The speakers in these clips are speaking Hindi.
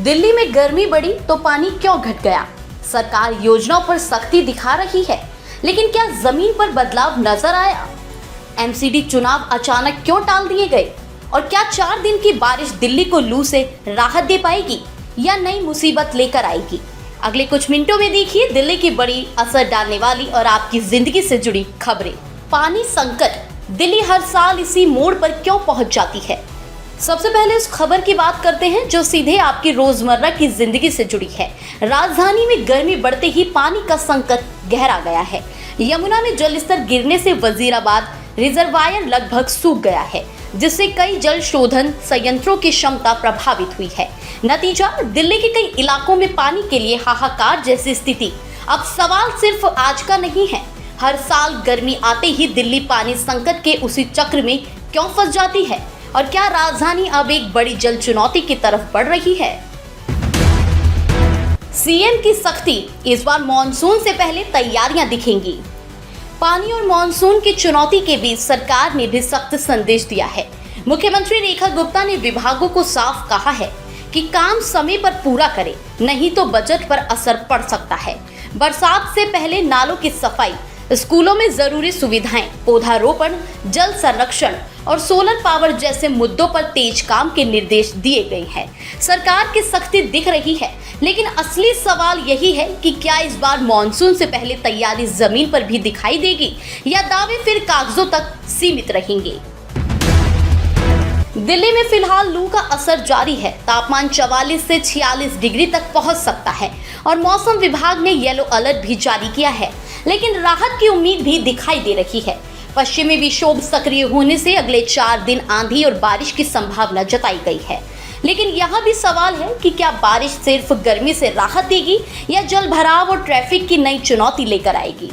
दिल्ली में गर्मी बढ़ी तो पानी क्यों घट गया? सरकार योजनाओं पर सख्ती दिखा रही है, लेकिन क्या जमीन पर बदलाव नजर आया? एमसीडी चुनाव अचानक क्यों टाल दिए गए? और क्या 4 दिन की बारिश दिल्ली को लू से राहत दे पाएगी या नई मुसीबत लेकर आएगी? अगले कुछ मिनटों में देखिए दिल्ली की बड़ी असर डालने वाली और आपकी जिंदगी से जुड़ी खबरें। पानी संकट, दिल्ली हर साल इसी मोड़ पर क्यों पहुंच जाती है? सबसे पहले उस खबर की बात करते हैं जो सीधे आपकी रोजमर्रा की जिंदगी से जुड़ी है। राजधानी में गर्मी बढ़ते ही पानी का संकट गहरा गया है। यमुना में जल स्तर गिरने से वजीराबाद रिजर्वायर लगभग सूख गया है, जिससे कई जल शोधन संयंत्रों की क्षमता प्रभावित हुई है। नतीजा, दिल्ली के कई इलाकों में पानी के लिए हाहाकार जैसी स्थिति। अब सवाल सिर्फ आज का नहीं है, हर साल गर्मी आते ही दिल्ली पानी संकट के उसी चक्र में क्यों फंस जाती है? और क्या राजधानी अब एक बड़ी जल चुनौती की तरफ बढ़ रही है? सीएम की सख्ती, इस बार मॉनसून से पहले तैयारियां दिखेंगी। पानी और मॉनसून की चुनौती के बीच सरकार ने भी सख्त संदेश दिया है। मुख्यमंत्री रेखा गुप्ता ने विभागों को साफ कहा है कि काम समय पर पूरा करें, नहीं तो बजट पर असर पड़ सकता है। बरसात से पहले नालों की सफाई, स्कूलों में जरूरी सुविधाएं, पौधारोपण, जल संरक्षण और सोलर पावर जैसे मुद्दों पर तेज काम के निर्देश दिए गए हैं। सरकार की सख्ती दिख रही है, लेकिन असली सवाल यही है कि क्या इस बार मॉनसून से पहले तैयारी जमीन पर भी दिखाई देगी या दावे फिर कागजों तक सीमित रहेंगे? दिल्ली में फिलहाल लू का असर जारी है। तापमान 44 से 46 डिग्री तक पहुंच सकता है और मौसम विभाग ने येलो अलर्ट भी जारी किया है, लेकिन राहत की उम्मीद भी दिखाई दे रही है। पश्चिमी विक्षोभ सक्रिय होने से अगले 4 दिन आंधी और बारिश की संभावना जताई गई है, लेकिन यहाँ भी सवाल है कि क्या बारिश सिर्फ गर्मी से राहत देगी या जल भराव और ट्रैफिक की नई चुनौती लेकर आएगी?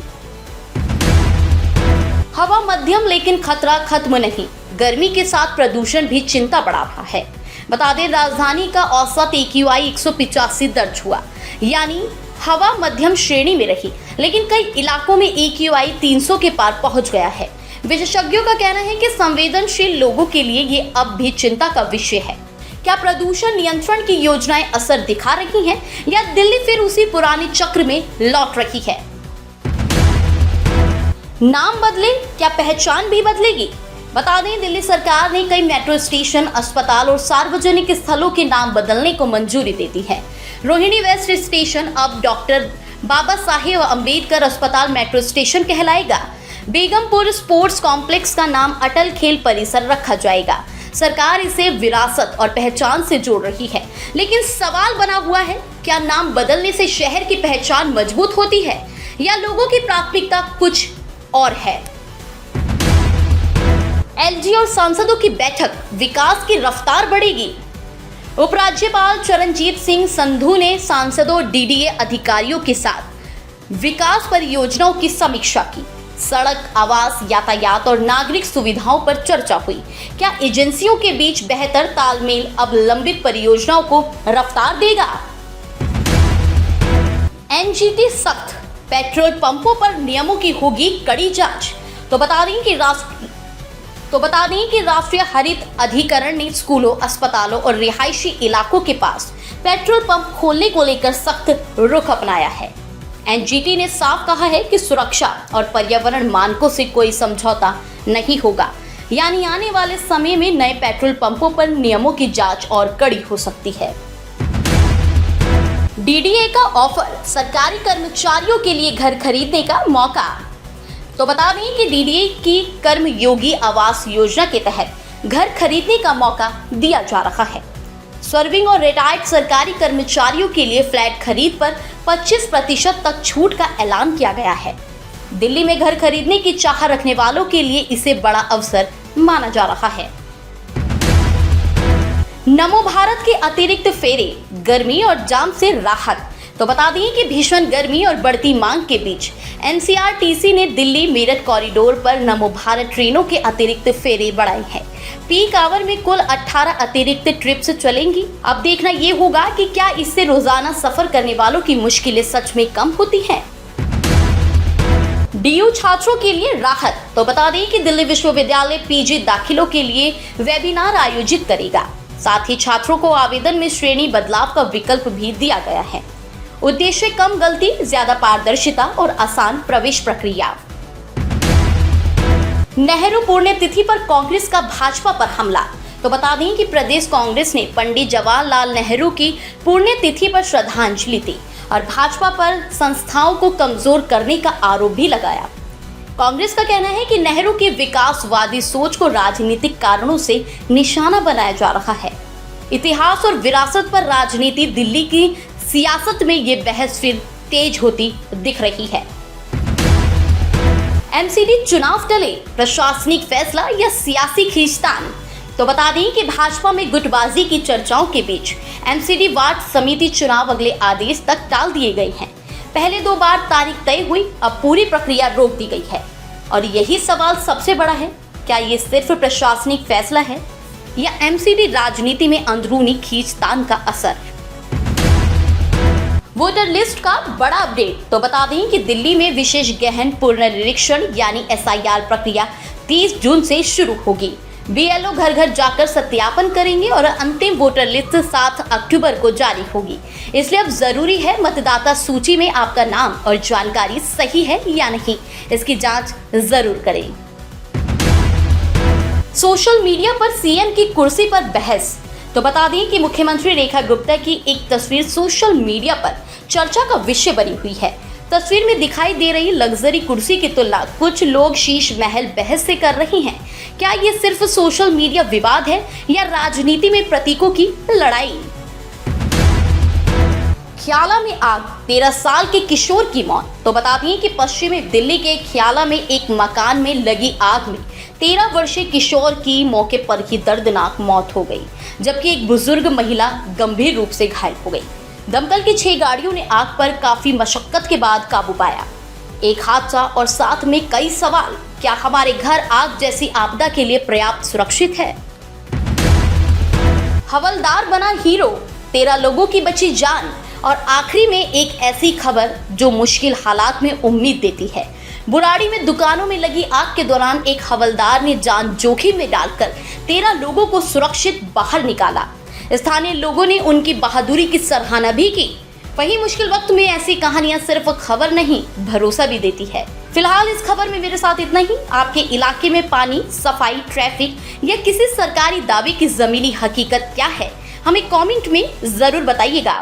हवा मध्यम, लेकिन खतरा खत्म नहीं। गर्मी के साथ प्रदूषण भी चिंता बढ़ा रहा है। बता दें, राजधानी का औसत AQI 185 दर्ज हुआ, यानी हवा मध्यम श्रेणी में रही, लेकिन कई इलाकों में AQI 300 के पार पहुंच गया है। विशेषज्ञों का कहना है कि संवेदनशील लोगों के लिए ये अब भी चिंता का विषय है। क्या प्रदूषण नियंत्रण की योजनाएं असर दिखा रही हैं या दिल्ली फिर उसी पुराने चक्र में लौट रही है? नाम बदले, क्या पहचान भी बदलेगी? बता दें, दिल्ली सरकार ने कई मेट्रो स्टेशन, अस्पताल और सार्वजनिक स्थलों के नाम बदलने को मंजूरी दे दी है। रोहिणी वेस्ट स्टेशन अब डॉक्टर बाबा साहेब अम्बेडकर अस्पताल मेट्रो स्टेशन कहलाएगा। बेगमपुर स्पोर्ट्स कॉम्प्लेक्स का नाम अटल खेल परिसर रखा जाएगा। सरकार इसे विरासत और पहचान से जोड़ रही है, लेकिन सवाल बना हुआ है, क्या नाम बदलने से शहर की पहचान मजबूत होती है या लोगों की प्राथमिकता कुछ और है? एलजी और सांसदों की बैठक, विकास की रफ्तार बढ़ेगी। उपराज्यपाल चरणजीत सिंह संधू ने सांसदों और डीडीए अधिकारियों के साथ विकास परियोजनाओं की समीक्षा की। सड़क, आवास, यातायात और नागरिक सुविधाओं पर चर्चा हुई। क्या एजेंसियों के बीच बेहतर तालमेल अब लंबित परियोजनाओं को रफ्तार देगा? एनजीटी सख्त, पेट्रोल पंपों पर नियमों की होगी कड़ी जांच। तो बता दें कि राष्ट्रीय हरित अधिकरण ने स्कूलों, अस्पतालों और रिहायशी इलाकों के पास पेट्रोल पंप खोलने को लेकर सख्त रुख अपनाया है। एनजीटी ने साफ कहा है कि सुरक्षा और पर्यावरण मानकों से कोई समझौता नहीं होगा, यानी आने वाले समय में नए पेट्रोल पंपों पर नियमों की जांच और कड़ी हो सकती है। डीडीए का ऑफर, सरकारी कर्मचारियों के लिए घर खरीदने का मौका। तो बता दें कि डीडीए की कर्मयोगी आवास योजना के तहत घर खरीदने का मौका दिया जा रहा है। सर्विंग और रिटायर्ड सरकारी कर्मचारियों के लिए फ्लैट खरीद पर 25% तक छूट का ऐलान किया गया है। दिल्ली में घर खरीदने की चाह रखने वालों के लिए इसे बड़ा अवसर माना जा रहा है। नमो भारत के अतिरिक्त फेरे, गर्मी और जाम से राहत। तो बता दें कि भीषण गर्मी और बढ़ती मांग के बीच एनसीआरटीसी ने दिल्ली मेरठ कॉरिडोर पर नमो भारत ट्रेनों के अतिरिक्त फेरे बढ़ाए हैं। पीक आवर में कुल 18 अतिरिक्त ट्रिप्स चलेंगी। अब देखना ये होगा कि क्या इससे रोजाना सफर करने वालों की मुश्किलें सच में कम होती हैं। डीयू छात्रों के लिए राहत। तो बता दें कि दिल्ली विश्वविद्यालय पीजी दाखिलों के लिए वेबिनार आयोजित करेगा। साथ ही छात्रों को आवेदन में श्रेणी बदलाव का विकल्प भी दिया गया है। उद्देश्य कम गलती, ज्यादा पारदर्शिता और आसान प्रवेश प्रक्रिया। नेहरू पुण्यतिथि पर कांग्रेस का भाजपा पर हमला। तो बता दें कि प्रदेश कांग्रेस ने पंडित जवाहरलाल नेहरू की पुण्यतिथि पर श्रद्धांजलि दी और भाजपा पर संस्थाओं को कमजोर करने का आरोप भी लगाया। कांग्रेस का कहना है कि नेहरू की विकासवादी सोच को राजनीतिक कारणों से निशाना बनाया जा रहा है। इतिहास और विरासत पर राजनीति, दिल्ली की सियासत में ये बहस फिर तेज होती दिख रही है। एमसीडी चुनाव टले, प्रशासनिक फैसला या सियासी खींचतान। तो बता दें कि भाजपा में गुटबाजी की चर्चाओं के बीच एमसीडी वार्ड समिति चुनाव अगले आदेश तक टाल दिए गए हैं। पहले 2 बार तारीख तय हुई, अब पूरी प्रक्रिया रोक दी गई है। और यही सवाल सबसे बड़ा है, क्या ये सिर्फ प्रशासनिक फैसला है या एमसीडी राजनीति में अंदरूनी खींचतान का असर? वोटर लिस्ट का बड़ा अपडेट। तो बता दें कि दिल्ली में विशेष गहन पुनरीक्षण यानी एसआईआर प्रक्रिया 30 जून से शुरू होगी। बीएलओ घर घर जाकर सत्यापन करेंगे और अंतिम वोटर लिस्ट 7 अक्टूबर को जारी होगी। इसलिए अब जरूरी है मतदाता सूची में आपका नाम और जानकारी सही है या नहीं, इसकी जांच जरूर करें। सोशल मीडिया पर सीएम की कुर्सी पर बहस। तो बता दें कि मुख्यमंत्री रेखा गुप्ता की एक तस्वीर सोशल मीडिया पर चर्चा का विषय बनी हुई है। तस्वीर में दिखाई दे रही लग्जरी कुर्सी की तुलना कुछ लोग शीश महल बहस से कर रहे हैं। क्या ये सिर्फ सोशल मीडिया विवाद है या राजनीति में प्रतीकों की लड़ाई? ख्याला में आग, 13 साल के किशोर की मौत। तो बता दें कि पश्चिमी दिल्ली के ख्याला में एक मकान में लगी आग में 13 वर्षीय किशोर की मौके पर ही दर्दनाक मौत हो गई, जबकि एक बुजुर्ग महिला गंभीर रूप से घायल हो गई। दमकल की 6 गाड़ियों ने आग पर काफी मशक्कत के बाद काबू पाया। एक हादसा और साथ में कई सवाल, क्या हमारे घर आग जैसी आपदा के लिए पर्याप्त सुरक्षित है? हवलदार बना हीरो, 13 लोगों की बची जान। और आखिरी में एक ऐसी खबर जो मुश्किल हालात में उम्मीद देती है। बुराड़ी में दुकानों में लगी आग के दौरान एक हवलदार ने जान जोखिम में डालकर 13 लोगों को सुरक्षित बाहर निकाला। स्थानीय लोगों ने उनकी बहादुरी की सराहना भी की। वहीं मुश्किल वक्त में ऐसी कहानियां सिर्फ खबर नहीं, भरोसा भी देती है। फिलहाल इस खबर में मेरे साथ इतना ही। आपके इलाके में पानी, सफाई, ट्रैफिक या किसी सरकारी दावे की जमीनी हकीकत क्या है, हमें कमेंट में जरूर बताइएगा।